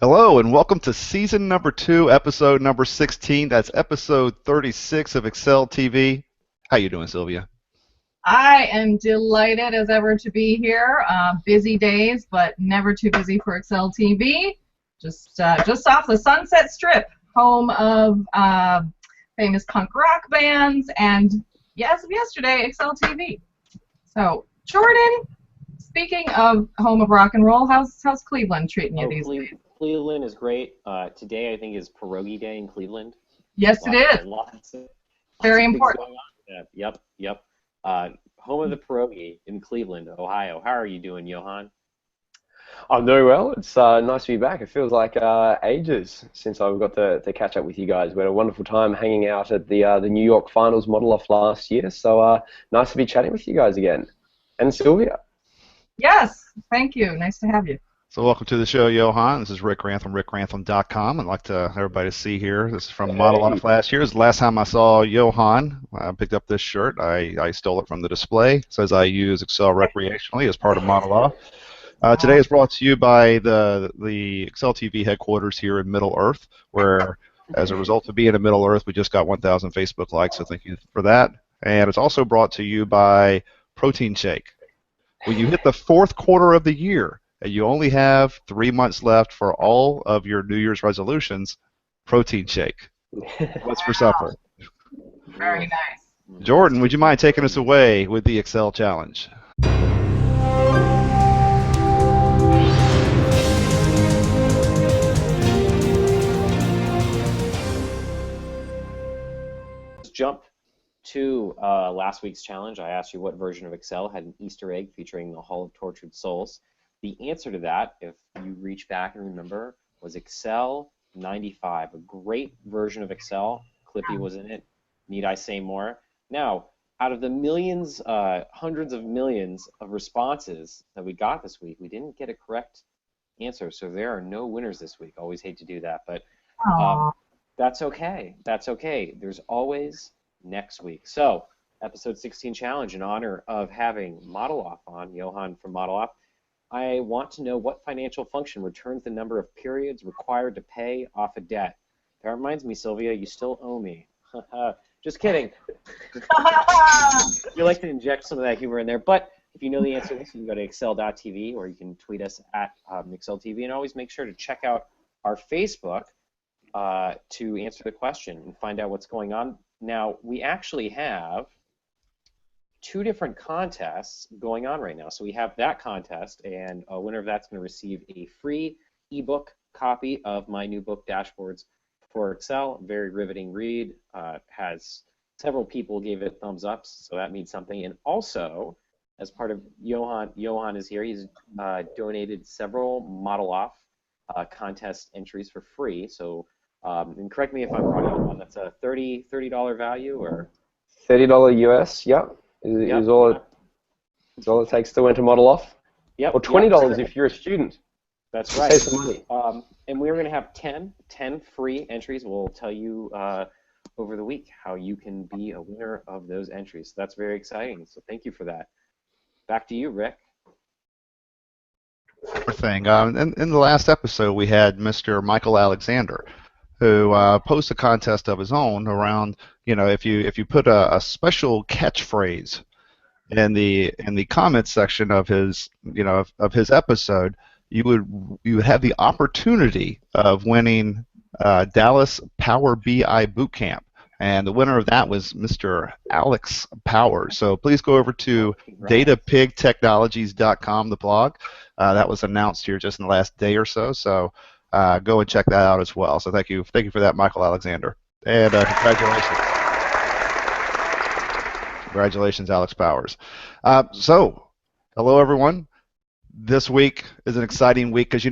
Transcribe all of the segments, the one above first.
Hello and welcome to season number 2, episode number 16. That's episode 36 of Excel TV. How you doing, Sylvia? I am delighted as ever to be here. Busy days, but never too busy for Excel TV. Just off the Sunset Strip, home of famous punk rock bands, and yes, yesterday Excel TV. So, Jordan, speaking of home of rock and roll, how's Cleveland treating you these days? Cleveland is great. Today, I think, is Pierogi Day in Cleveland. Yes, it is. Lots Very of important. Going on. Yep. Home of the pierogi in Cleveland, Ohio. How are you doing, Johann? I'm doing well. It's nice to be back. It feels like ages since I've got to catch up with you guys. We had a wonderful time hanging out at the New York Finals ModelOFF last year, so nice to be chatting with you guys again. And Sylvia. Yes, thank you. Nice to have you. So welcome to the show, Johann. This is Rick Rantham, rickrantham.com. I'd like to everybody to see here. This is from ModelOFF last year. This is the last time I saw Johann. I picked up this shirt. I stole it from the display. It says I use Excel recreationally as part of ModelOFF. Today is brought to you by the Excel TV headquarters here in Middle Earth, where as a result of being in Middle Earth, we just got 1,000 Facebook likes, so thank you for that. And it's also brought to you by Protein Shake. When you hit the fourth quarter of the year, and you only have 3 months left for all of your New Year's resolutions, Protein Shake. What's for supper? Very nice. Jordan, would you mind taking us away with the Excel challenge? Let's jump to last week's challenge. I asked you what version of Excel had an Easter egg featuring the Hall of Tortured Souls. The answer to that, if you reach back and remember, was Excel 95, a great version of Excel. Clippy was in it. Need I say more? Now, out of the millions, hundreds of millions of responses that we got this week, we didn't get a correct answer, so there are no winners this week. Always hate to do that, but that's okay. That's okay. There's always next week. So, episode 16 challenge in honor of having ModelOFF on, Johann from ModelOFF. I want to know what financial function returns the number of periods required to pay off a debt. That reminds me, Sylvia, you still owe me. Just kidding. You like to inject some of that humor in there. But if you know the answer to this, you can go to excel.tv or you can tweet us at ExcelTV. And always make sure to check out our Facebook to answer the question and find out what's going on. Now, we actually have 2 different contests going on right now. So we have that contest, and a winner of that's going to receive a free ebook copy of my new book, Dashboards for Excel. Very riveting read. Has several people gave it thumbs ups, so that means something. And also, as part of Johann is here. He's donated several ModelOFF contest entries for free. So, and correct me if I'm wrong, Johann, that's a $30 value or $30 US, yep. Is all it takes to enter ModelOFF? Yep. Or $20 if you're a student. That's right. Save some money. And we're going to have 10 free entries. We'll tell you over the week how you can be a winner of those entries. So that's very exciting. So thank you for that. Back to you, Rick. Thing. In the last episode, we had Mr. Michael Alexander, who posted a contest of his own around, if you put a special catchphrase in the comments section of his of his episode, you would have the opportunity of winning Dallas Power BI Bootcamp, and the winner of that was Mr. Alex Powers. So please go over to datapigtechnologies.com, the blog. That was announced here just in the last day or so. So. Go and check that out as well. So thank you for that, Michael Alexander, and congratulations, Alex Powers. So, hello everyone. This week is an exciting week because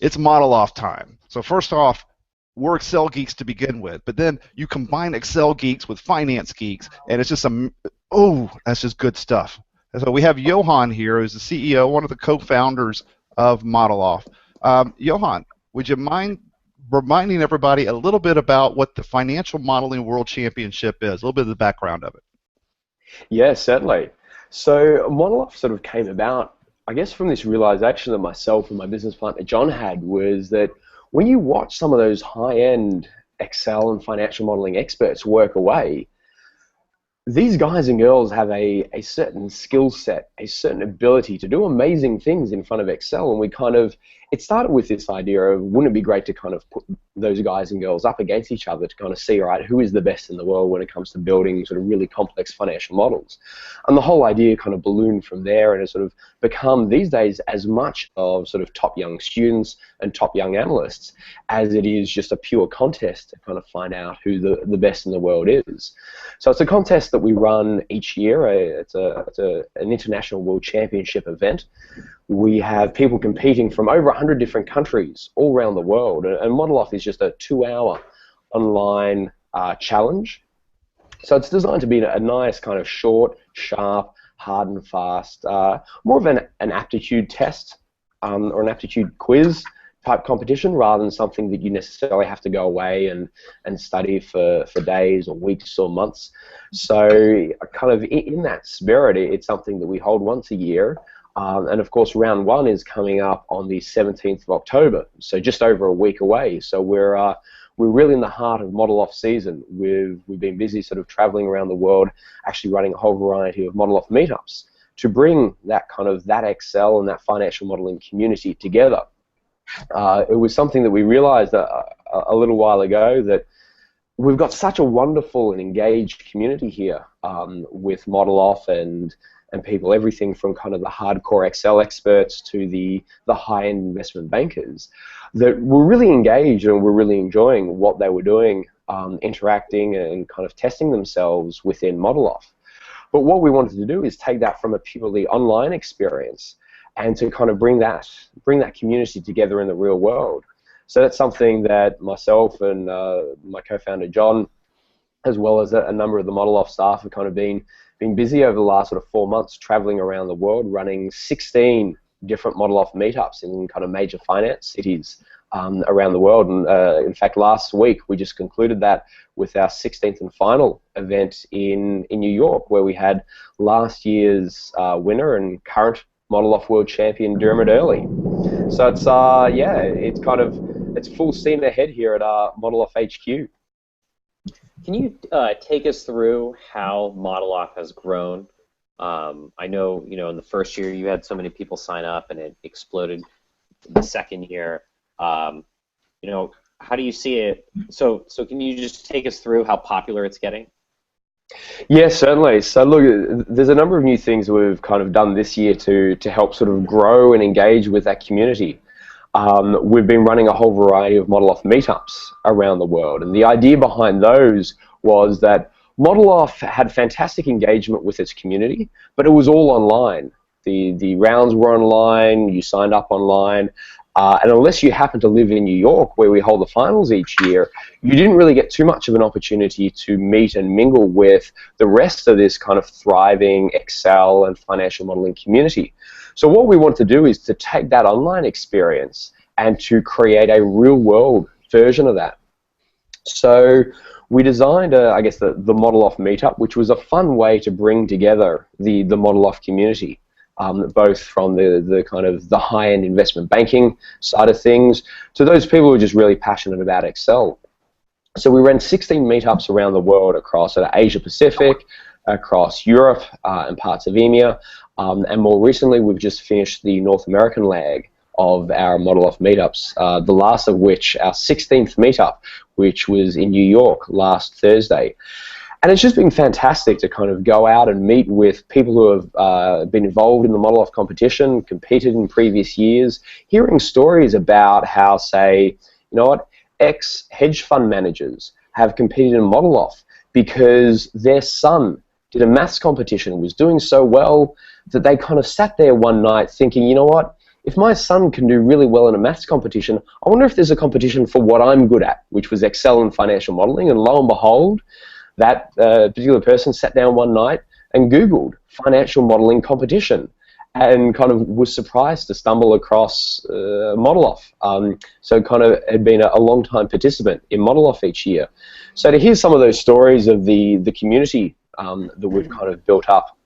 it's ModelOFF time. So first off, we're Excel geeks to begin with, but then you combine Excel geeks with finance geeks, and it's just that's just good stuff. And so we have Johann here, who's the CEO, one of the co-founders of ModelOFF. Johann, would you mind reminding everybody a little bit about what the Financial Modeling World Championship is, a little bit of the background of it? Yeah, certainly. So ModelOFF sort of came about I guess from this realization that myself and my business partner John had was that when you watch some of those high-end Excel and financial modeling experts work away, these guys and girls have a certain skill set, a certain ability to do amazing things in front of Excel, and it started with this idea of, wouldn't it be great to kind of put those guys and girls up against each other to kind of see, all right, who is the best in the world when it comes to building sort of really complex financial models. And the whole idea kind of ballooned from there, and has sort of become these days as much of sort of top young students and top young analysts as it is just a pure contest to kind of find out who the best in the world is. So it's a contest that we run each year. It's an international world championship event. We have people competing from over 100 different countries all around the world, and ModelOFF is just a 2-hour online challenge. So it's designed to be a nice kind of short, sharp, hard and fast, more of an aptitude test or an aptitude quiz type competition, rather than something that you necessarily have to go away and study for days or weeks or months. So kind of in that spirit, it's something that we hold once a year. And of course, round one is coming up on the 17th of October, so just over a week away. So we're really in the heart of ModelOFF season. We've been busy sort of traveling around the world, actually running a whole variety of ModelOFF meetups to bring that Excel and that financial modeling community together. It was something that we realized a little while ago, that we've got such a wonderful and engaged community here with ModelOFF and people, everything from kind of the hardcore Excel experts to the high-end investment bankers, that were really engaged and were really enjoying what they were doing, interacting and kind of testing themselves within ModelOFF. But what we wanted to do is take that from a purely online experience and to kind of bring that community together in the real world. So that's something that myself and my co-founder John, as well as a number of the ModelOFF staff, have kind of been busy over the last sort of 4 months, traveling around the world, running 16 different ModelOFF meetups in kind of major finance cities around the world. And in fact, last week we just concluded that with our 16th and final event in New York, where we had last year's winner and current ModelOFF world champion Dermot Early. So it's it's full steam ahead here at ModelOFF HQ. Can you take us through how ModelOFF has grown? I know, in the first year you had so many people sign up and it exploded the second year. How do you see it? So can you just take us through how popular it's getting? Yes, certainly. So look, there's a number of new things we've kind of done this year to help sort of grow and engage with that community. We've been running a whole variety of ModelOFF meetups around the world, and the idea behind those was that ModelOFF had fantastic engagement with its community, but it was all online. The rounds were online, you signed up online, and unless you happen to live in New York, where we hold the finals each year, you didn't really get too much of an opportunity to meet and mingle with the rest of this kind of thriving Excel and financial modeling community. So what we want to do is to take that online experience and to create a real-world version of that. So we designed, I guess, the ModelOFF meetup, which was a fun way to bring together the ModelOFF community. Both from the kind of the high-end investment banking side of things to those people who are just really passionate about Excel. So we ran 16 meetups around the world across Asia Pacific, across Europe and parts of EMEA, and more recently we've just finished the North American leg of our ModelOFF meetups, the last of which, our 16th meetup, which was in New York last Thursday. And it's just been fantastic to kind of go out and meet with people who have been involved in the ModelOFF competition, competed in previous years, hearing stories about how, say, ex-hedge fund managers have competed in ModelOFF because their son did a maths competition and was doing so well that they kind of sat there one night thinking, if my son can do really well in a maths competition, I wonder if there's a competition for what I'm good at, which was Excel and financial modeling. And lo and behold, that particular person sat down one night and Googled financial modeling competition and kind of was surprised to stumble across ModelOFF. So kind of had been a long-time participant in ModelOFF each year. So to hear some of those stories of the community that we've kind of built up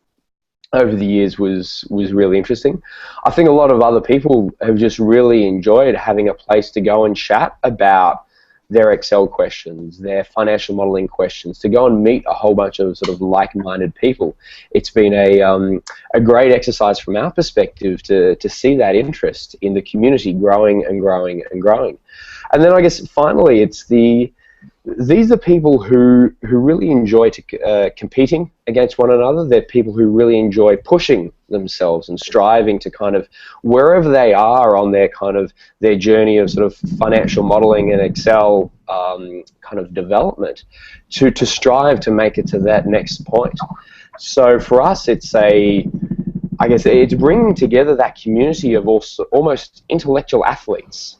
over the years was really interesting. I think a lot of other people have just really enjoyed having a place to go and chat about their Excel questions, their financial modeling questions, to go and meet a whole bunch of sort of like-minded people. It's been a great exercise from our perspective to see that interest in the community growing and growing and growing. And then I guess finally, it's these are people who really enjoy competing against one another. They're people who really enjoy pushing themselves and striving to kind of, wherever they are on their journey of sort of financial modeling and Excel kind of development, to strive to make it to that next point. So for us, I guess it's bringing together that community of also almost intellectual athletes.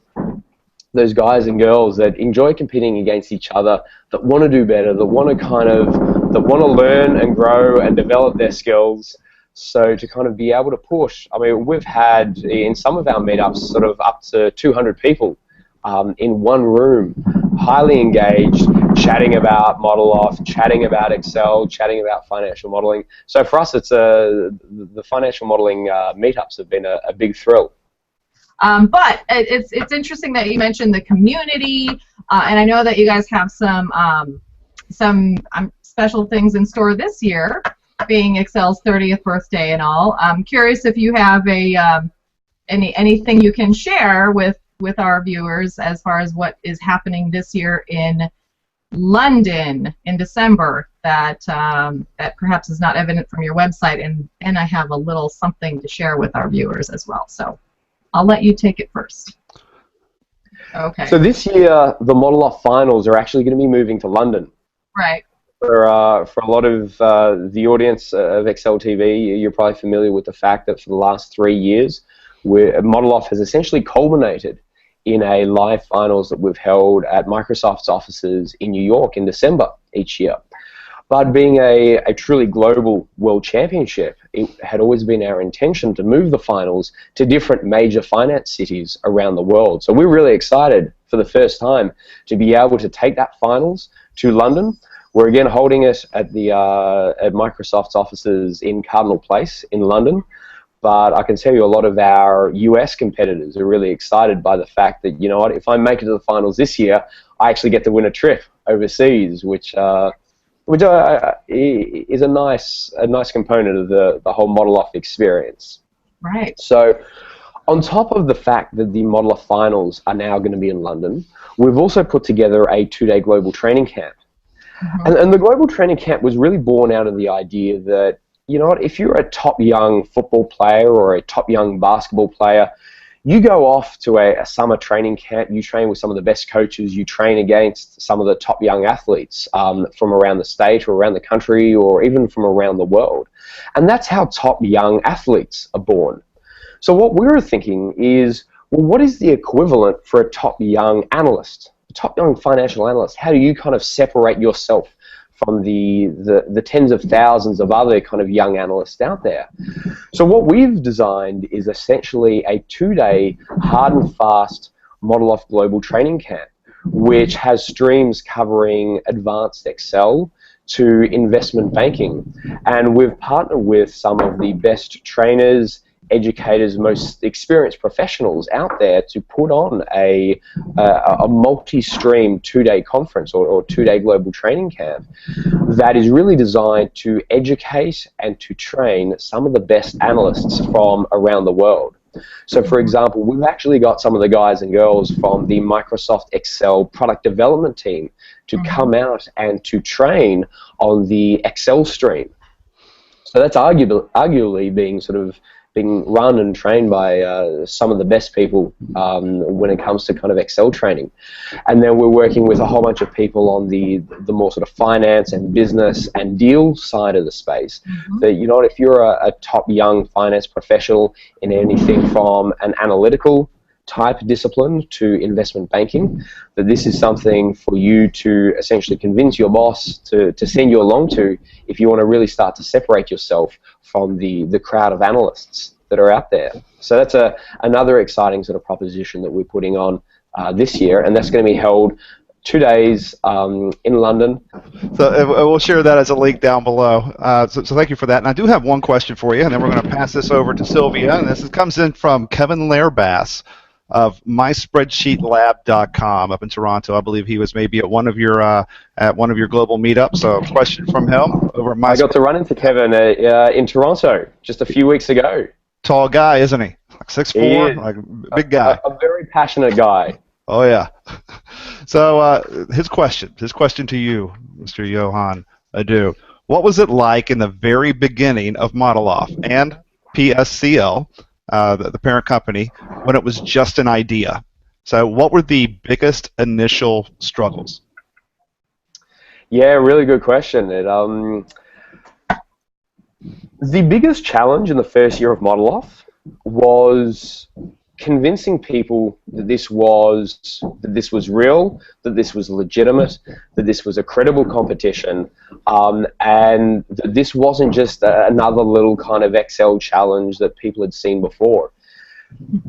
Those guys and girls that enjoy competing against each other, that want to do better, that want to learn and grow and develop their skills. So to kind of be able to push, I mean, we've had in some of our meetups sort of up to 200 people in one room, highly engaged, chatting about ModelOFF, chatting about Excel, chatting about financial modeling. So for us, the financial modeling meetups have been a big thrill. But it's interesting that you mentioned the community, and I know that you guys have some special things in store this year, being Excel's 30th birthday and all. I'm curious if you have anything you can share with our viewers as far as what is happening this year in London in December that perhaps is not evident from your website, and I have a little something to share with our viewers as well. So I'll let you take it first. Okay. So this year, the ModelOFF finals are actually going to be moving to London. Right. For a lot of the audience of Excel TV, you're probably familiar with the fact that for the last 3 years, ModelOFF has essentially culminated in a live finals that we've held at Microsoft's offices in New York in December each year. But being a truly global world championship, it had always been our intention to move the finals to different major finance cities around the world. So we're really excited for the first time to be able to take that finals to London. We're again holding it at at Microsoft's offices in Cardinal Place in London. But I can tell you a lot of our US competitors are really excited by the fact that, you know what, if I make it to the finals this year, I actually get to win a trip overseas, which is a nice component of the whole ModelOFF experience. Right. So on top of the fact that the ModelOFF finals are now going to be in London, we've also put together a 2-day global training camp. Mm-hmm. And the global training camp was really born out of the idea that, you know what, if you're a top young football player or a top young basketball player, you go off to a summer training camp, you train with some of the best coaches, you train against some of the top young athletes from around the state or around the country or even from around the world. And that's how top young athletes are born. So what we were thinking is, well, what is the equivalent for a top young analyst, a top young financial analyst? How do you kind of separate yourself from the tens of thousands of other kind of young analysts out there? So what we've designed is essentially a 2-day hard and fast ModelOFF global training camp, which has streams covering advanced Excel to investment banking. And we've partnered with some of the best trainers, educators, most experienced professionals out there to put on a multi-stream 2-day conference or 2-day global training camp that is really designed to educate and to train some of the best analysts from around the world. So for example, we've actually got some of the guys and girls from the Microsoft Excel product development team to come out and to train on the Excel stream. So that's arguably being run and trained by some of the best people when it comes to kind of Excel training. And then we're working with a whole bunch of people on the more sort of finance and business and deal side of the space. That, you know, if you're a top young finance professional in anything from an analytical type discipline to investment banking, that this is something for you to essentially convince your boss to send you along to if you want to really start to separate yourself from the crowd of analysts that are out there. So that's another exciting sort of proposition that we're putting on this year, and that's going to be held 2 days in London. So we'll share that as a link down below. So thank you for that. And I do have one question for you, and then we're going to pass this over to Sylvia. And this comes in from Kevin Lairbass of myspreadsheetlab.com up in Toronto. I believe he was maybe at one of your global meetups. So a question from him over at I got to run into Kevin in Toronto just a few weeks ago. Tall guy, isn't he? Like 6'4", like big guy. A very passionate guy. Oh yeah. So his question to you, Mr. Johann Odou, what was it like in the very beginning of ModelOFF and PSCL, the parent company, when it was just an idea? So what were the biggest initial struggles? Yeah, really good question. The biggest challenge in the first year of ModelOFF was convincing people that this was real, that this was legitimate, that this was a credible competition, and that this wasn't just another little kind of Excel challenge that people had seen before.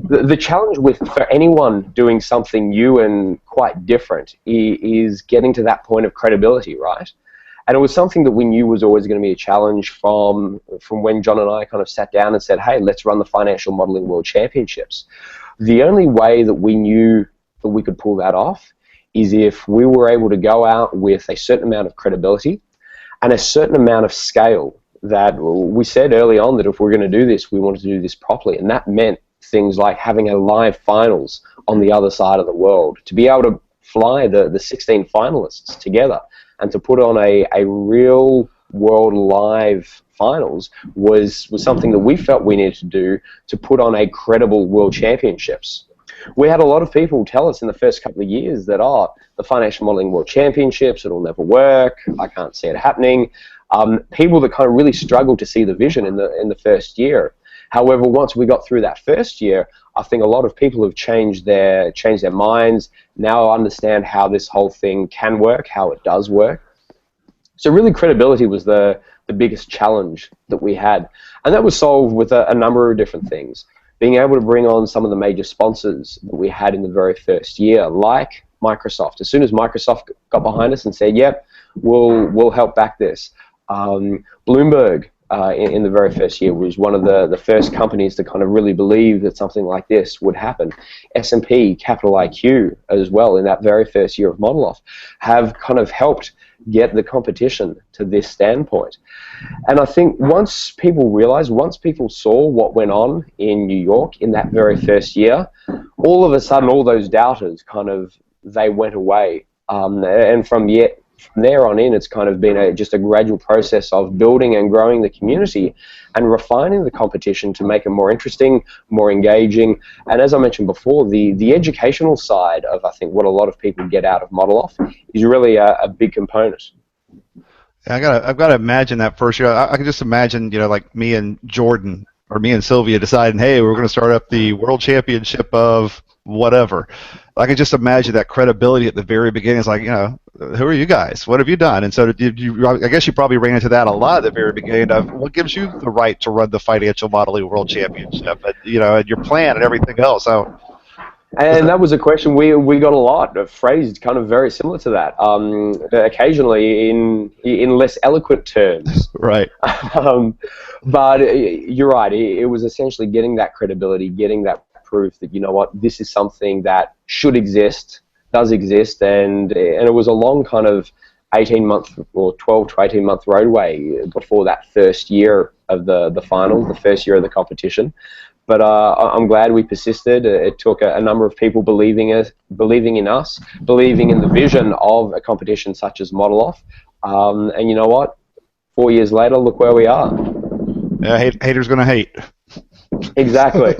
The challenge for anyone doing something new and quite different is getting to that point of credibility, right? And it was something that we knew was always going to be a challenge from when John and I kind of sat down and said, hey, let's run the Financial Modeling World Championships. The only way that we knew that we could pull that off is if we were able to go out with a certain amount of credibility and a certain amount of scale. That we said early on that if we're going to do this, we wanted to do this properly. And that meant things like having a live finals on the other side of the world, to be able to fly the 16 finalists together and to put on a real world live finals was something that we felt we needed to do to put on a credible world championships. We had a lot of people tell us in the first couple of years that, the Financial Modeling World Championships, it'll never work, I can't see it happening. People that kind of really struggled to see the vision in the first year. However, once we got through that first year, I think a lot of people have changed their minds, now understand how this whole thing can work, how it does work. So really credibility was the biggest challenge that we had. And that was solved with a number of different things. Being able to bring on some of the major sponsors that we had in the very first year, like Microsoft. As soon as Microsoft got behind us and said, yep, we'll help back this. Bloomberg, in the very first year, was one of the first companies to kind of really believe that something like this would happen. S&P, Capital IQ as well, in that very first year of ModelOFF, have kind of helped get the competition to this standpoint. And I think once people realized, once people saw what went on in New York in that very first year, all of a sudden all those doubters they went away. And from there on in, it's kind of been just a gradual process of building and growing the community and refining the competition to make it more interesting, more engaging. And as I mentioned before, the educational side of, I think, what a lot of people get out of ModelOFF is really a big component. I've got to imagine that first year. I can just imagine, like me and Jordan or me and Sylvia deciding, hey, we're going to start up the World Championship of whatever. I can just imagine that credibility at the very beginning. It's like, who are you guys? What have you done? And so I guess you probably ran into that a lot at the very beginning of what gives you the right to run the Financial Modeling World Championship, and your plan and everything else. So, and that was a question we got a lot, phrased kind of very similar to that, occasionally in less eloquent terms. Right. But you're right. It was essentially getting that credibility, getting that proof that, this is something that should exist, does exist, and it was a long kind of 18-month or 12 to 18-month roadway before that first year of the final, the first year of the competition. But I'm glad we persisted. It took a number of people believing in us, believing in the vision of a competition such as ModelOFF. And you know what? 4 years later, look where we are. Yeah, haters gonna hate. Exactly.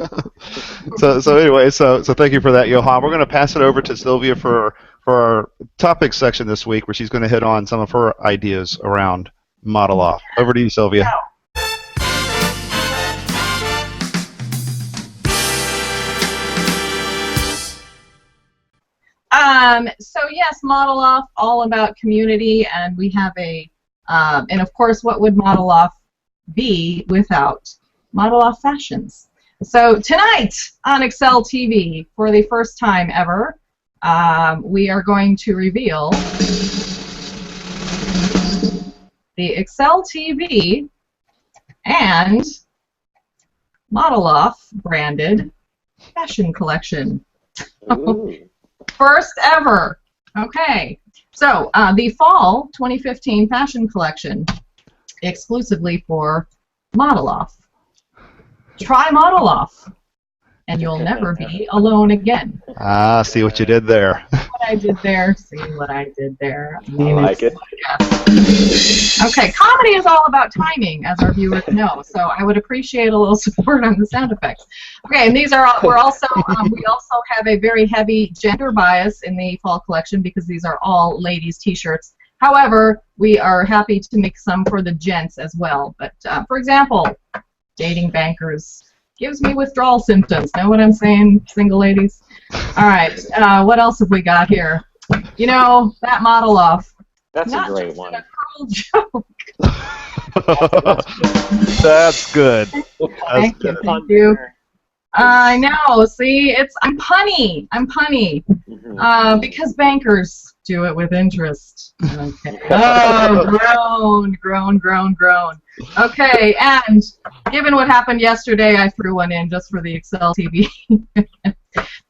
So anyway, so thank you for that, Johann. We're going to pass it over to Sylvia for our topics section this week, where she's going to hit on some of her ideas around ModelOFF. Over to you, Sylvia. So yes, ModelOFF, all about community, and we have and of course, what would ModelOFF be without ModelOFF Fashions? So tonight on Excel TV, for the first time ever, we are going to reveal the Excel TV and ModelOFF branded fashion collection. Ooh. First ever. Okay. So the fall 2015 fashion collection exclusively for ModelOFF. Try ModelOFF, and you'll never be alone again. Ah, see what you did there. What I did there. See what I did there. I mean, I like it. Yeah. Okay, comedy is all about timing, as our viewers know. So I would appreciate a little support on the sound effects. Okay, and these are all, we also have a very heavy gender bias in the fall collection because these are all ladies' T-shirts. However, we are happy to make some for the gents as well. But for example, dating bankers gives me withdrawal symptoms. Know what I'm saying, single ladies? All right, what else have we got here? You know, that ModelOFF. That's Not a great just one. a cruel joke. That's good. Thank you. Thank you. I know. See, I'm punny. I'm punny. Because bankers do it with interest. Okay. Oh, groan. Okay, and given what happened yesterday, I threw one in just for the Excel TV.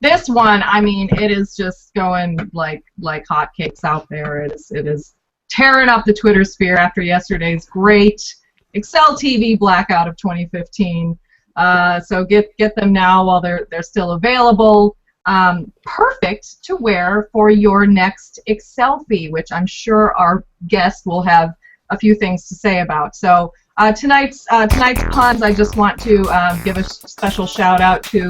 This one, I mean, it is just going like hotcakes out there. It is tearing up the Twitter sphere after yesterday's great Excel TV blackout of 2015. So get them now while they're still available. Perfect to wear for your next Excelfie, which I'm sure our guest will have a few things to say about. So tonight's puns, I just want to give a special shout out to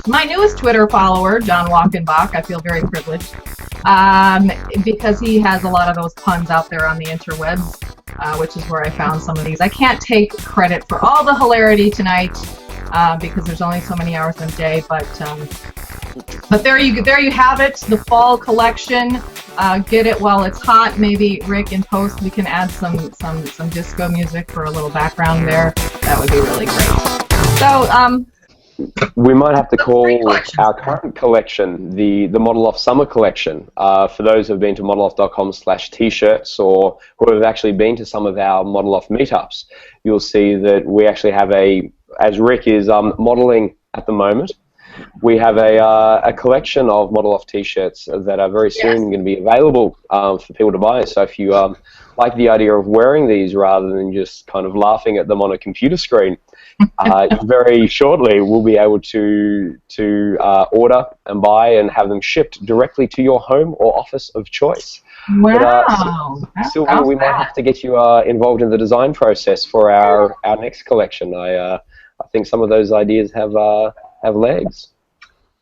my newest Twitter follower, John Walkenbach. I feel very privileged because he has a lot of those puns out there on the interwebs, which is where I found some of these. I can't take credit for all the hilarity tonight because there's only so many hours in a day, but there you have it, the fall collection. Get it while it's hot. Maybe Rick in post we can add some disco music for a little background there. That would be really great. So we might have to call our current collection the ModelOFF Summer Collection. For those who have been to modeloff.com/t-shirts or who have actually been to some of our ModelOFF meetups, you'll see that we actually have as Rick is modeling at the moment, we have a collection of ModelOFF T-shirts that are very soon going to be available for people to buy. So if you like the idea of wearing these rather than just kind of laughing at them on a computer screen, very shortly we'll be able to order and buy and have them shipped directly to your home or office of choice. Wow. But, Sylvia, we might have to get you involved in the design process for our next collection. I think some of those ideas have legs.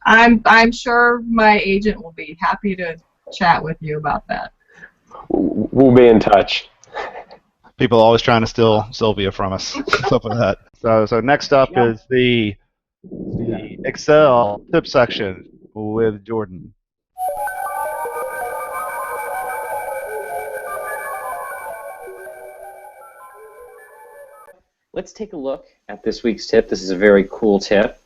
I'm sure my agent will be happy to chat with you about that. We'll be in touch. People are always trying to steal Sylvia from us. Stuff like that. So next up is the Excel tip section with Jordan. Let's take a look at this week's tip. This is a very cool tip.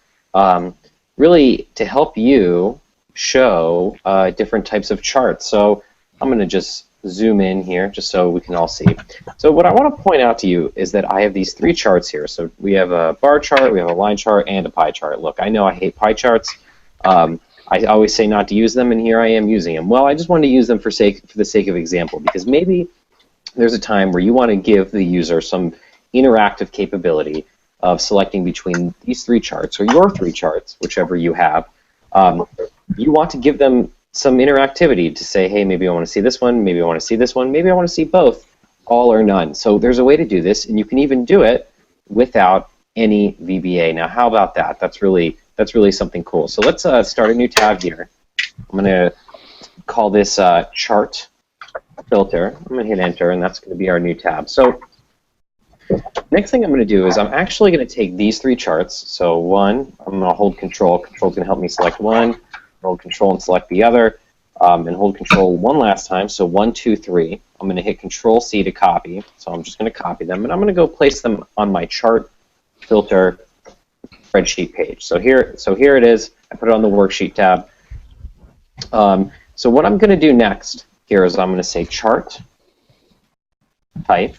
Really to help you show different types of charts. So I'm going to just zoom in here just so we can all see. So what I want to point out to you is that I have these three charts here. So we have a bar chart, we have a line chart, and a pie chart. Look, I know I hate pie charts. I always say not to use them, and here I am using them. Well, I just wanted to use them for the sake of example, because maybe there's a time where you want to give the user some interactive capability of selecting between these three charts, or your three charts, whichever you have. You want to give them some interactivity to say, hey, maybe I want to see this one, maybe I want to see this one, maybe I want to see both, all or none. So there's a way to do this, and you can even do it without any VBA. Now, how about that? That's really something cool. So let's start a new tab here. I'm going to call this chart filter. I'm going to hit enter, and that's going to be our new tab. So next thing I'm going to do is I'm actually going to take these three charts. So one, I'm going to hold control. Control's going to help me select one. Hold control and select the other. And hold control one last time. So 1, 2, 3. I'm going to hit control C to copy. So I'm just going to copy them, and I'm going to go place them on my chart filter spreadsheet page. So here it is. I put it on the worksheet tab. So what I'm going to do next here is I'm going to say chart type,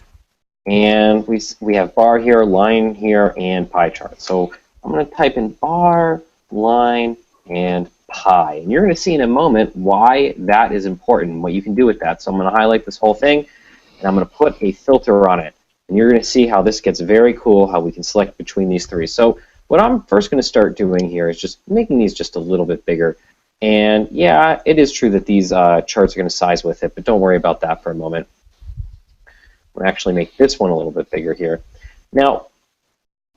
and we have bar here, line here, and pie chart. So I'm going to type in bar, line, and pie. And you're going to see in a moment why that is important, what you can do with that. So I'm going to highlight this whole thing, and I'm going to put a filter on it. And you're going to see how this gets very cool, how we can select between these three. So what I'm first going to start doing here is just making these just a little bit bigger. And yeah, it is true that these charts are going to size with it, but don't worry about that for a moment. We'll actually make this one a little bit bigger here. Now,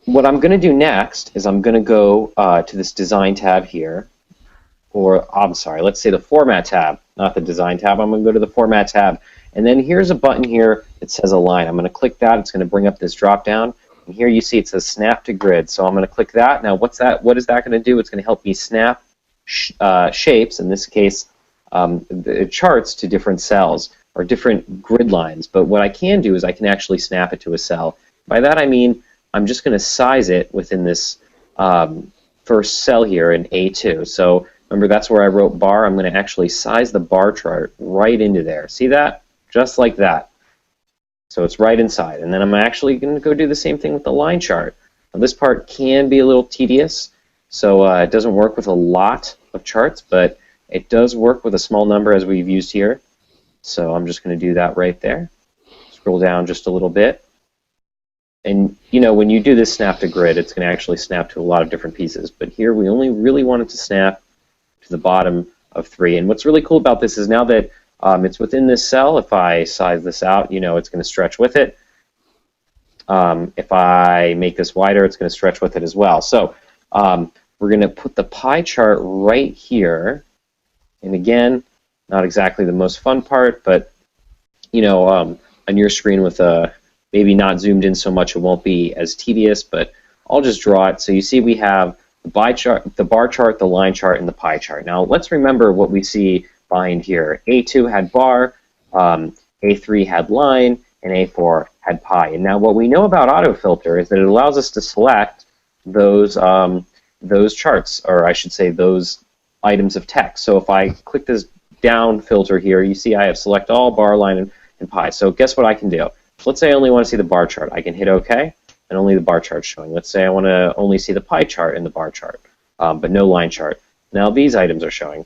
what I'm going to do next is I'm going to go to this Design tab here, or I'm sorry, let's say the Format tab, not the Design tab. I'm going to go to the Format tab, and then here's a button here that says Align. I'm going to click that. It's going to bring up this drop-down, and here you see it says Snap to Grid. So I'm going to click that. Now, what is that going to do? It's going to help me snap shapes, in this case, the charts to different cells or different grid lines. But what I can do is I can actually snap it to a cell. By that I mean I'm just going to size it within this first cell here in A2. So remember, that's where I wrote bar. I'm going to actually size the bar chart right into there. See that? Just like that. So it's right inside. And then I'm actually going to go do the same thing with the line chart. Now, this part can be a little tedious, so it doesn't work with a lot of charts, but it does work with a small number as we've used here. So I'm just going to do that right there. Scroll down just a little bit. And you know, when you do this snap to grid, it's going to actually snap to a lot of different pieces. But here we only really want it to snap to the bottom of 3. And what's really cool about this is now that it's within this cell, if I size this out, you know, it's going to stretch with it. If I make this wider, it's going to stretch with it as well. So we're going to put the pie chart right here. And again, not exactly the most fun part, but you know, on your screen with maybe not zoomed in so much, it won't be as tedious, but I'll just draw it. So you see we have the bar chart, the line chart, and the pie chart. Now let's remember what we see behind here. A2 had bar, A3 had line, and A4 had pie. And now what we know about autofilter is that it allows us to select those charts, or I should say those items of text. So if I click this down filter here, you see I have select all, bar, line, and pie. So guess what I can do? Let's say I only want to see the bar chart. I can hit OK, and only the bar chart's showing. Let's say I want to only see the pie chart and the bar chart, but no line chart. Now these items are showing.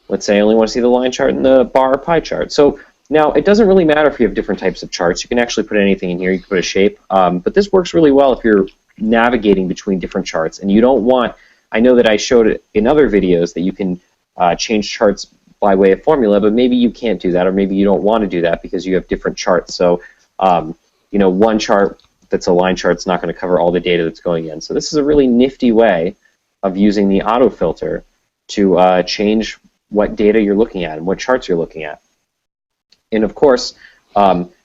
Let's say I only want to see the line chart and the bar or pie chart. So now it doesn't really matter if you have different types of charts. You can actually put anything in here. You can put a shape, but this works really well if you're navigating between different charts, and you don't want. I know that I showed it in other videos that you can change charts by way of formula, but maybe you can't do that, or maybe you don't want to do that because you have different charts. So, you know, one chart that's a line chart is not going to cover all the data that's going in. So this is a really nifty way of using the autofilter to change what data you're looking at and what charts you're looking at. And of course,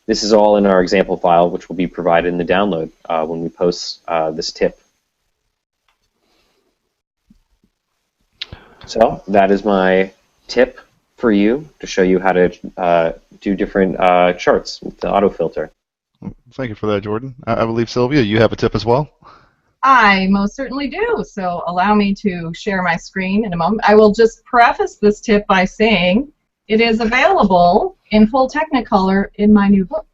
this is all in our example file, which will be provided in the download when we post this tip. So that is my tip for you to show you how to do different charts with the autofilter. Thank you for that, Jordan. I believe, Sylvia, you have a tip as well? I most certainly do. So allow me to share my screen in a moment. I will just preface this tip by saying it is available in full Technicolor in my new book.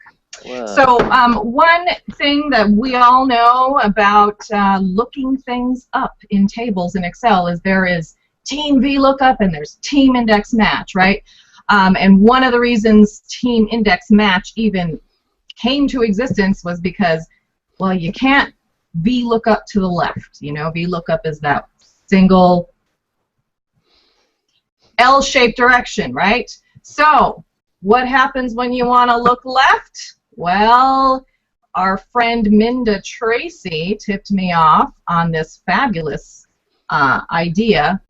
Wow. So one thing that we all know about looking things up in tables in Excel is there is team VLOOKUP and there's team index match, right? And one of the reasons team index match even came to existence was because, well, you can't VLOOKUP to the left. You know, VLOOKUP is that single L-shaped direction, right? So what happens when you want to look left? Well, our friend Minda Tracy tipped me off on this fabulous idea.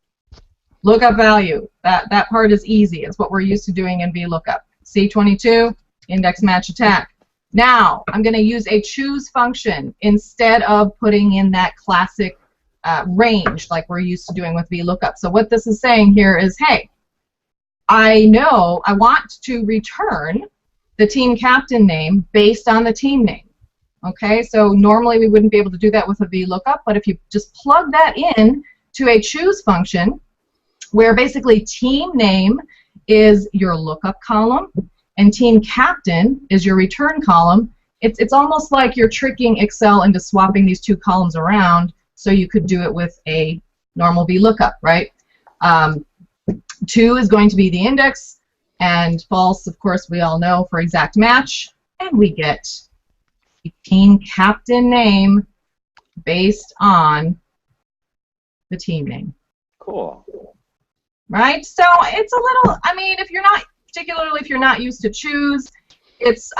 Lookup value. That part is easy. It's what we're used to doing in VLOOKUP. C22, index match attack. Now, I'm going to use a choose function instead of putting in that classic range like we're used to doing with VLOOKUP. So what this is saying here is, hey, I know I want to return the team captain name based on the team name. Okay, so normally we wouldn't be able to do that with a VLOOKUP, but if you just plug that in to a choose function, where basically team name is your lookup column and team captain is your return column. It's almost like you're tricking Excel into swapping these two columns around so you could do it with a normal VLOOKUP, right? 2 is going to be the index, and false, of course, we all know for exact match, and we get a team captain name based on the team name. Cool. Right? So it's a little, I mean, if you're not, particularly if you're not used to choose, it's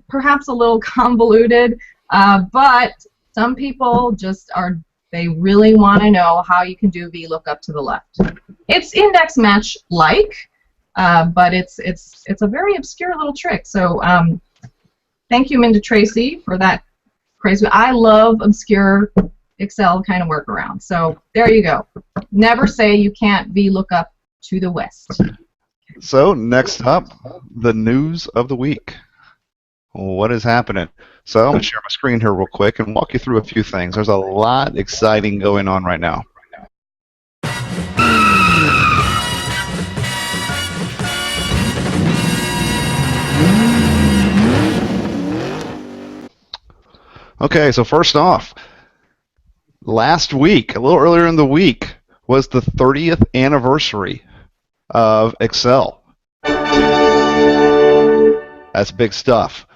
perhaps a little convoluted, but some people just are, they really want to know how you can do VLOOKUP to the left. It's index match like, but it's a very obscure little trick. So thank you, Minda Tracy, for that crazy. I love obscure Excel kind of workaround. So there you go. Never say you can't VLOOKUP to the west. So next up, the news of the week. What is happening? So I'm going to share my screen here real quick and walk you through a few things. There's a lot exciting going on right now. Okay, so first off, last week, a little earlier in the week, was the 30th anniversary of Excel. That's big stuff.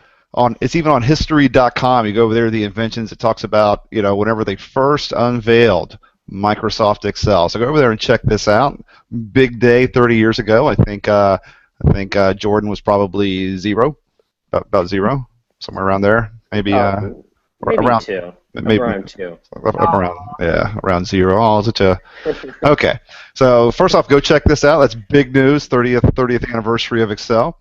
It's even on history.com. You go over there to the inventions. It talks about, you know, whenever they first unveiled Microsoft Excel. So go over there and check this out. Big day 30 years ago. I think Jordan was probably about zero, somewhere around there. Maybe maybe around 2. maybe Around 2. Around zero. Oh, is it a? Okay. So first off, go check this out. That's big news. 30th anniversary of Excel.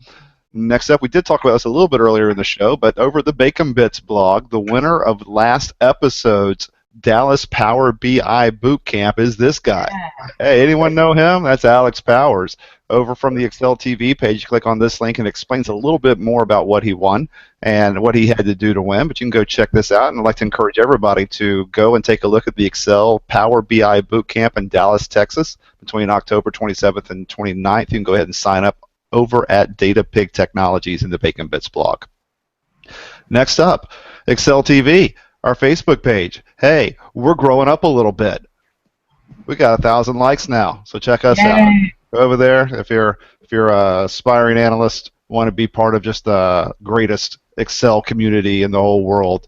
Next up, we did talk about this a little bit earlier in the show, but over the Bacon Bits blog, the winner of last episode's Dallas Power BI Bootcamp is this guy. Yeah. Hey, anyone know him? That's Alex Powers. Over from the Excel TV page, you click on this link and it explains a little bit more about what he won and what he had to do to win, but you can go check this out, and I'd like to encourage everybody to go and take a look at the Excel Power BI Bootcamp in Dallas, Texas, between October 27th and 29th. You can go ahead and sign up over at DataPig Technologies in the Bacon Bits blog. Next up, Excel TV, our Facebook page. Hey, we're growing up a little bit. We got 1,000 likes now, so check us out. Go over there if you're an aspiring analyst, want to be part of just the greatest Excel community in the whole world,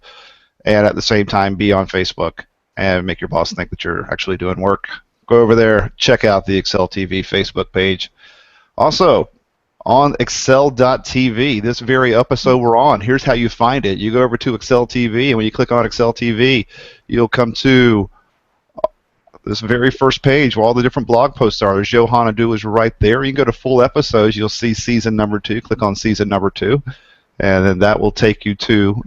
and at the same time be on Facebook and make your boss think that you're actually doing work. Go over there, check out the Excel TV Facebook page. Also, on Excel.tv, this very episode we're on, here's how you find it. You go over to Excel TV, and when you click on Excel TV, you'll come to this very first page where all the different blog posts are. There's Johann Odou is right there. You can go to full episodes. You'll see season number 2. Click on season number 2, and then that will take you to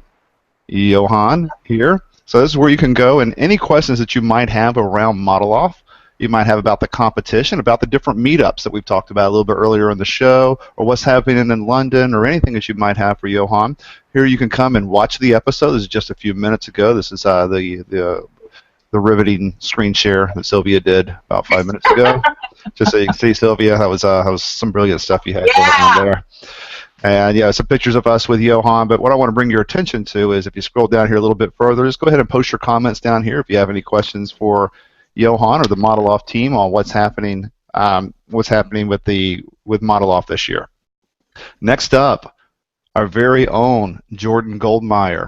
Johann here. So this is where you can go, and any questions that you might have around ModelOFF, you might have about the competition, about the different meetups that we've talked about a little bit earlier in the show, or what's happening in London, or anything that you might have for Johann. Here you can come and watch the episode. This is just a few minutes ago. This is the riveting screen share that Sylvia did about 5 minutes ago. Just so you can see, Sylvia, that was some brilliant stuff you had going on there. And yeah, some pictures of us with Johann. But what I want to bring your attention to is if you scroll down here a little bit further, just go ahead and post your comments down here if you have any questions for Johann or the ModelOFF team on what's happening with ModelOFF this year. Next up, our very own Jordan Goldmeyer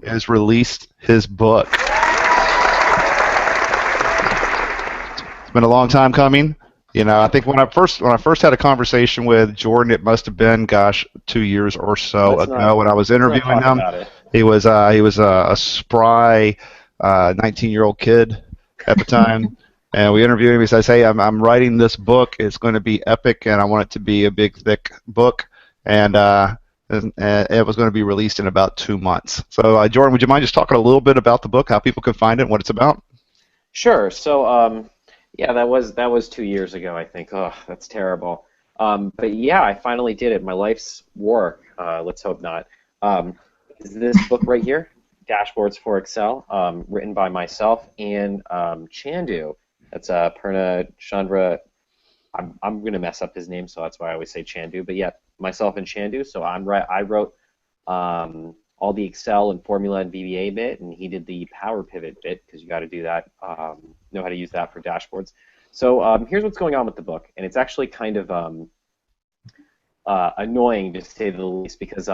has released his book. It's been a long time coming. You know, I think when I first had a conversation with Jordan, it must have been, 2 years or so ago when I was interviewing him. He was a spry 19-year-old kid at the time, and we interviewed him. He says, "Hey, I'm writing this book. It's going to be epic, and I want it to be a big, thick book, and it was going to be released in about 2 months." So, Jordan, would you mind just talking a little bit about the book, how people can find it, and what it's about? Sure. So, yeah, that was 2 years ago, I think. Oh, that's terrible. But yeah, I finally did it. My life's work. Let's hope not. Is this book right here? Dashboards for Excel, written by myself and Chandu. That's Purna Chandra I'm gonna mess up his name, so that's why I always say Chandu. But yeah, myself and Chandu. So I wrote all the Excel and formula and VBA bit, and he did the Power Pivot bit because you got to do that. Know how to use that for dashboards. So here's what's going on with the book, and it's actually kind of annoying to say the least because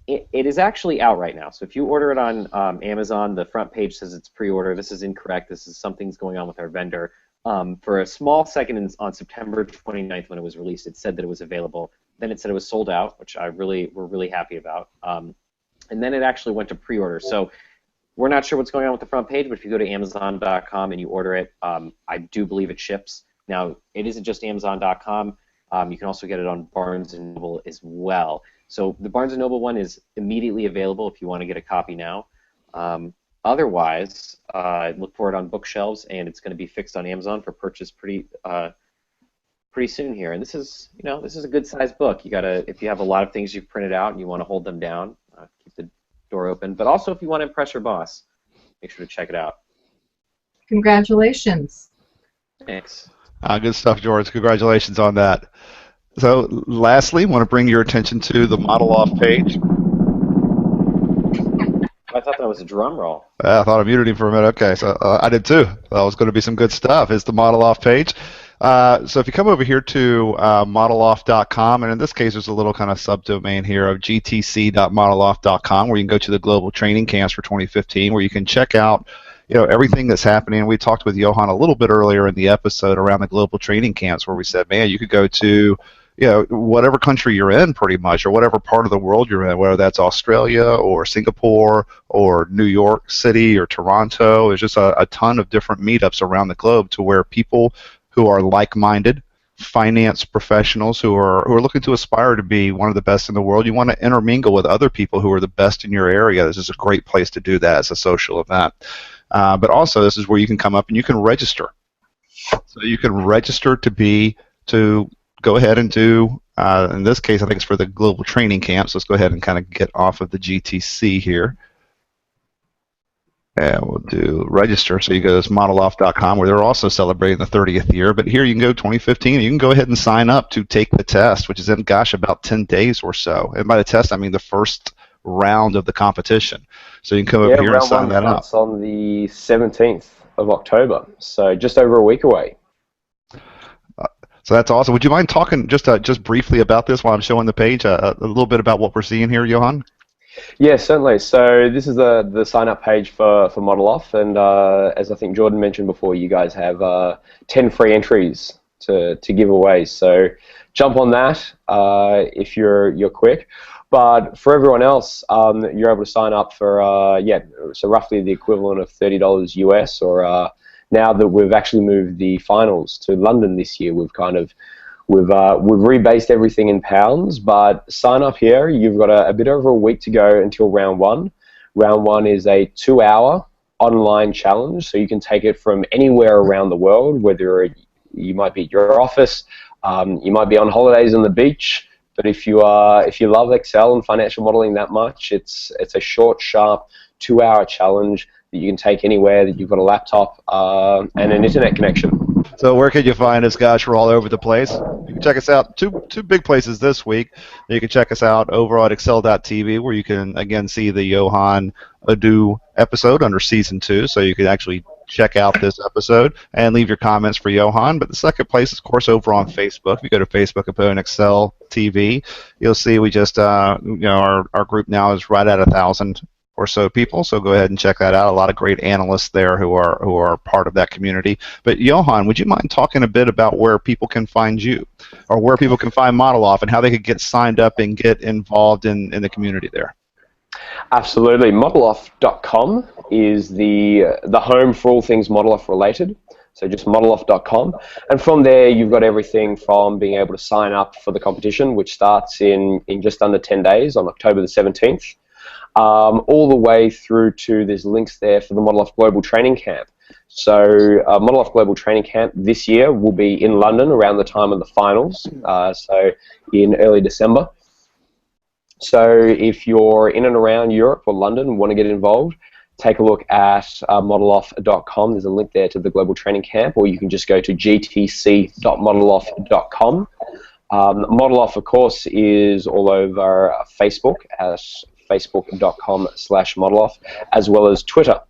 it is actually out right now. So if you order it on Amazon, the front page says it's pre-order. This is incorrect. This is something's going on with our vendor. For a small second on September 29th when it was released, it said that it was available. Then it said it was sold out, which we're really happy about. And then it actually went to pre-order. So we're not sure what's going on with the front page, but if you go to Amazon.com and you order it, I do believe it ships. Now, it isn't just Amazon.com. You can also get it on Barnes & Noble as well. So the Barnes & Noble one is immediately available if you want to get a copy now. Otherwise, look for it on bookshelves, and it's going to be fixed on Amazon for purchase pretty soon here. And this is a good-sized book. If you have a lot of things you've printed out and you want to hold them down, keep the door open. But also, if you want to impress your boss, make sure to check it out. Congratulations. Thanks. Good stuff, George. Congratulations on that. So, lastly, I want to bring your attention to the ModelOFF page. I thought that was a drum roll. I thought I muted him for a minute. Okay, so I did too. That was going to be some good stuff. It's the ModelOFF page. So if you come over here to ModelOFF.com, and in this case there's a little kind of subdomain here of gtc.modeloff.com where you can go to the global training camps for 2015 where you can check out everything that's happening. We talked with Johann a little bit earlier in the episode around the global training camps where we said, man, you could go to whatever country you're in pretty much, or whatever part of the world you're in, whether that's Australia or Singapore or New York City or Toronto. There's just a ton of different meetups around the globe to where people who are like-minded, finance professionals who are looking to aspire to be one of the best in the world, you want to intermingle with other people who are the best in your area. This is a great place to do that as a social event. But also, this is where you can come up and you can register. So you can register to go ahead and do, in this case, I think it's for the global training camps. Let's go ahead and kind of get off of the GTC here. And we'll do register. So you go to modeloff.com where they're also celebrating the 30th year. But here you can go 2015. And you can go ahead and sign up to take the test, which is in, about 10 days or so. And by the test, I mean the first round of the competition. So you can come over here and sign that up. It's on the 17th of October, so just over a week away. So that's awesome. Would you mind talking just briefly about this while I'm showing the page, a little bit about what we're seeing here, Johann? Yeah, certainly. So this is the sign-up page for ModelOFF, and as I think Jordan mentioned before, you guys have 10 free entries to give away. So jump on that if you're quick. But for everyone else, you're able to sign up for so roughly the equivalent of $30 US, or now that we've actually moved the finals to London this year, we've rebased everything in pounds. But sign up here. You've got a bit over a week to go until round one. Round one is a 2-hour online challenge, so you can take it from anywhere around the world. Whether you might be at your office, you might be on holidays on the beach. But if you love Excel and financial modeling that much, it's a short, sharp 2-hour challenge that you can take anywhere that you've got a laptop and an internet connection. So where can you find us, guys? We're all over the place. You can check us out two big places this week. You can check us out over at excel.tv, where you can again see the Johann Odou episode under season 2, so you can actually check out this episode and leave your comments for Johann. But the second place is, of course, over on Facebook. If you go to Facebook and put in Excel TV, you'll see we just our group now is right at 1,000 or so people, so go ahead and check that out. A lot of great analysts there who are part of that community. But Johann, would you mind talking a bit about where people can find you, or where people can find ModelOFF, and how they could get signed up and get involved in the community there? Absolutely. ModelOFF.com is the home for all things ModelOFF related. So just ModelOFF.com, and from there you've got everything from being able to sign up for the competition, which starts in just under 10 days on October the 17th. All the way through to there's links there for the ModelOFF Global Training Camp. So ModelOFF Global Training Camp this year will be in London around the time of the finals, so in early December. So if you're in and around Europe or London and want to get involved, take a look at ModelOFF.com. There's a link there to the Global Training Camp, or you can just go to gtc.modeloff.com. ModelOFF, of course, is all over Facebook at facebook.com/modeloff, as well as Twitter.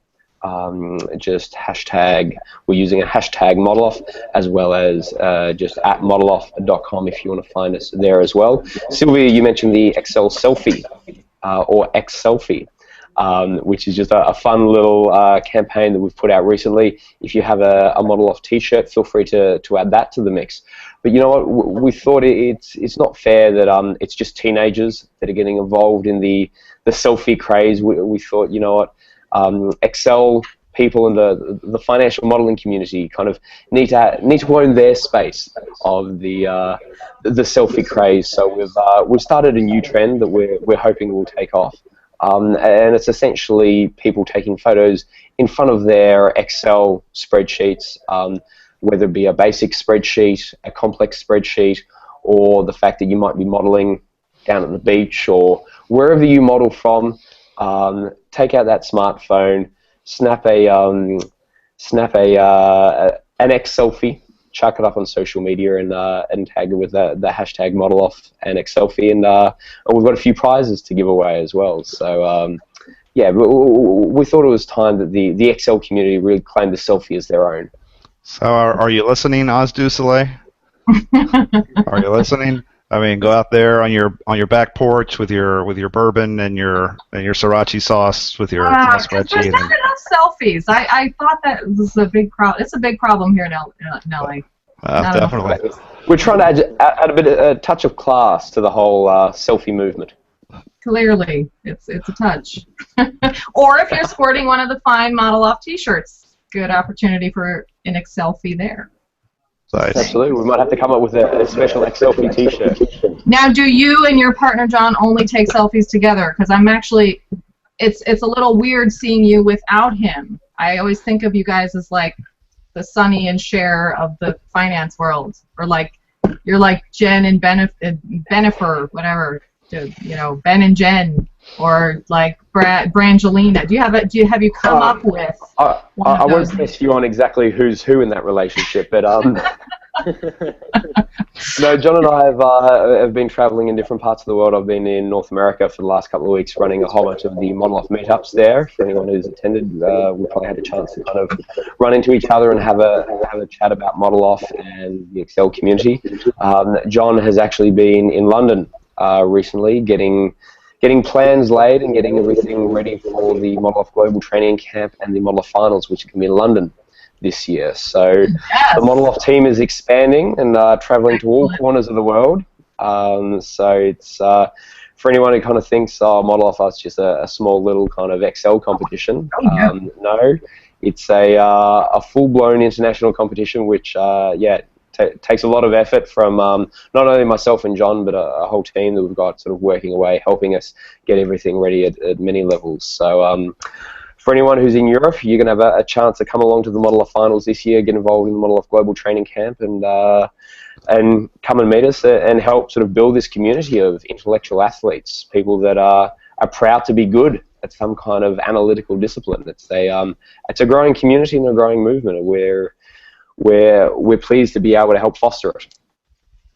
Just hashtag, we're using a hashtag ModelOFF, as well as just at modeloff.com if you want to find us there as well. Sylvia, you mentioned the Excel selfie, or X selfie, which is just a fun little campaign that we've put out recently. If you have a ModelOFF t-shirt, feel free to add that to the mix. But you know what, we thought it's not fair that it's just teenagers that are getting involved in the selfie craze. We thought, you know what, Excel people in the financial modeling community kind of need to own their space of the selfie craze. So we've started a new trend that we're hoping will take off, and it's essentially people taking photos in front of their Excel spreadsheets, whether it be a basic spreadsheet, a complex spreadsheet, or the fact that you might be modeling down at the beach or wherever you model from. Take out that smartphone, snap an X selfie, chuck it up on social media, and tag it with the hashtag ModelOFF and X selfie, and we've got a few prizes to give away as well. So yeah, we thought it was time that the Excel community really claimed the selfie as their own. So are you listening, Oz du Soleil? Are you listening? I mean, go out there on your back porch with your bourbon and your sriracha sauce with your spreadsheet. There's not enough selfies. I thought that was a big problem. It's a big problem here in LA. Definitely. We're trying to add a touch of class to the whole selfie movement. Clearly, it's a touch. Or if you're sporting one of the fine ModelOFF t-shirts, good opportunity for an X selfie there. Nice. Absolutely. We might have to come up with a special X selfie t-shirt. Now, do you and your partner John only take selfies together? Because I'm actually, it's a little weird seeing you without him. I always think of you guys as like the Sonny and Cher of the finance world, or like you're like Jen and Bennifer, whatever. You know, Ben and Jen, or like Brangelina. Have you come up with? I won't press you on exactly who's who in that relationship, but no, John and I have been traveling in different parts of the world. I've been in North America for the last couple of weeks, running a whole bunch of the ModelOFF meetups there. For anyone who's attended, we probably had a chance to kind of run into each other and have a chat about ModelOFF and the Excel community. John has actually been in London recently, getting plans laid and getting everything ready for the ModelOFF Global Training Camp and the ModelOFF Finals, which are going to be in London this year. So yes. The ModelOFF team is expanding and traveling to all corners of the world. So it's for anyone who kind of thinks, oh, ModelOFF is just a small little kind of Excel competition. No, it's a full-blown international competition, which takes a lot of effort from not only myself and John, but a whole team that we've got sort of working away, helping us get everything ready at many levels. So for anyone who's in Europe, you're going to have a chance to come along to the ModelOFF Finals this year, get involved in the ModelOFF Global Training Camp, and come and meet us and help sort of build this community of intellectual athletes, people that are proud to be good at some kind of analytical discipline. It's a growing community and a growing movement where we're pleased to be able to help foster it.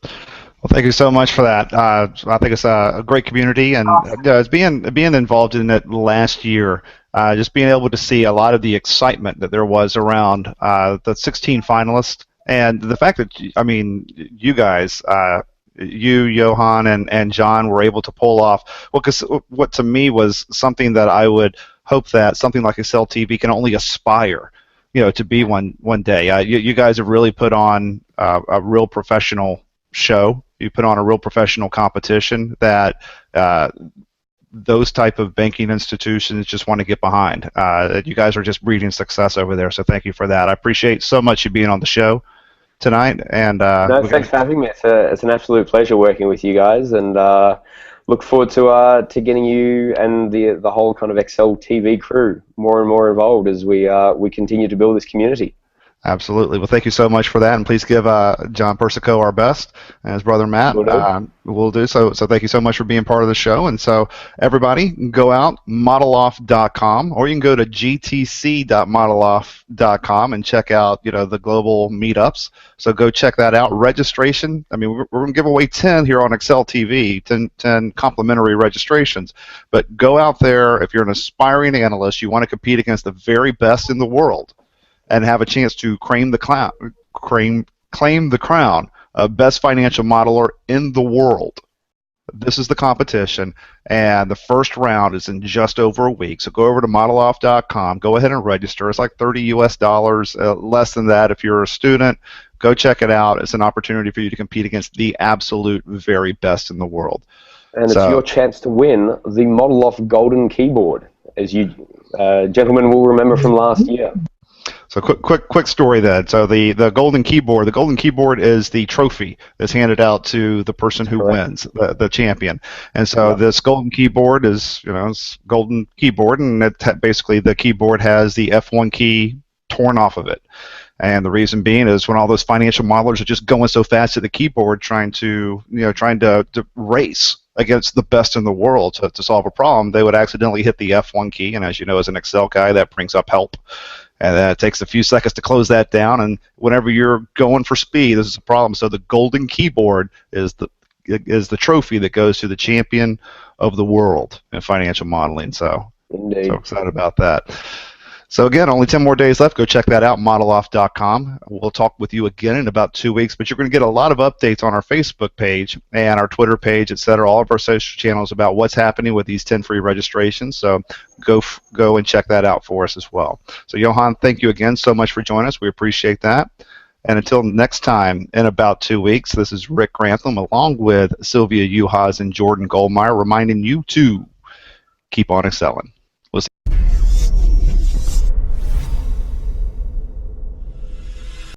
Well, thank you so much for that. I think it's a great community, and it's being involved in it last year, just being able to see a lot of the excitement that there was around the 16 finalists, and the fact that, I mean, you guys, you, Johann, and John were able to pull off, well, because what to me was something that I would hope that something like Excel TV can only aspire, to be one day. You guys have really put on a real professional show. You put on a real professional competition that those type of banking institutions just want to get behind. You guys are just breeding success over there, so thank you for that. I appreciate so much you being on the show tonight. And thanks for having me. It's an absolute pleasure working with you guys, and look forward to getting you and the whole kind of Excel TV crew more and more involved as we continue to build this community. Absolutely. Well, thank you so much for that, and please give John Persico our best, and his brother Matt. Will do so. So thank you so much for being part of the show. And so everybody, go out modeloff.com, or you can go to gtc.modeloff.com and check out the global meetups. So go check that out. Registration. I mean, we're going to give away 10 here on Excel TV, 10 complimentary registrations. But go out there if you're an aspiring analyst, you want to compete against the very best in the world, and have a chance to claim the crown of best financial modeler in the world. This is the competition, and the first round is in just over a week. So go over to modeloff.com, go ahead and register. It's like $30 US, less than that if you're a student. Go check it out. It's an opportunity for you to compete against the absolute very best in the world. And it's your chance to win the ModelOFF Golden Keyboard, as you gentlemen will remember from last year. So quick story then. So the golden keyboard is the trophy that's handed out to the person who wins, the champion. And so this golden keyboard is, it's golden keyboard, and basically the keyboard has the F1 key torn off of it. And the reason being is when all those financial modelers are just going so fast at the keyboard, trying to race against the best in the world to solve a problem, they would accidentally hit the F1 key. And as you know, as an Excel guy, that brings up help. And then it takes a few seconds to close that down. And whenever you're going for speed, this is a problem. So the golden keyboard is the trophy that goes to the champion of the world in financial modeling. So excited about that. So again, only 10 more days left. Go check that out, modeloff.com. We'll talk with you again in about 2 weeks, but you're going to get a lot of updates on our Facebook page and our Twitter page, etc., all of our social channels about what's happening with these 10 free registrations. So go and check that out for us as well. So Johann, thank you again so much for joining us. We appreciate that. And until next time, in about 2 weeks, this is Rick Grantham along with Sylvia Uhas and Jordan Goldmeyer reminding you to keep on excelling.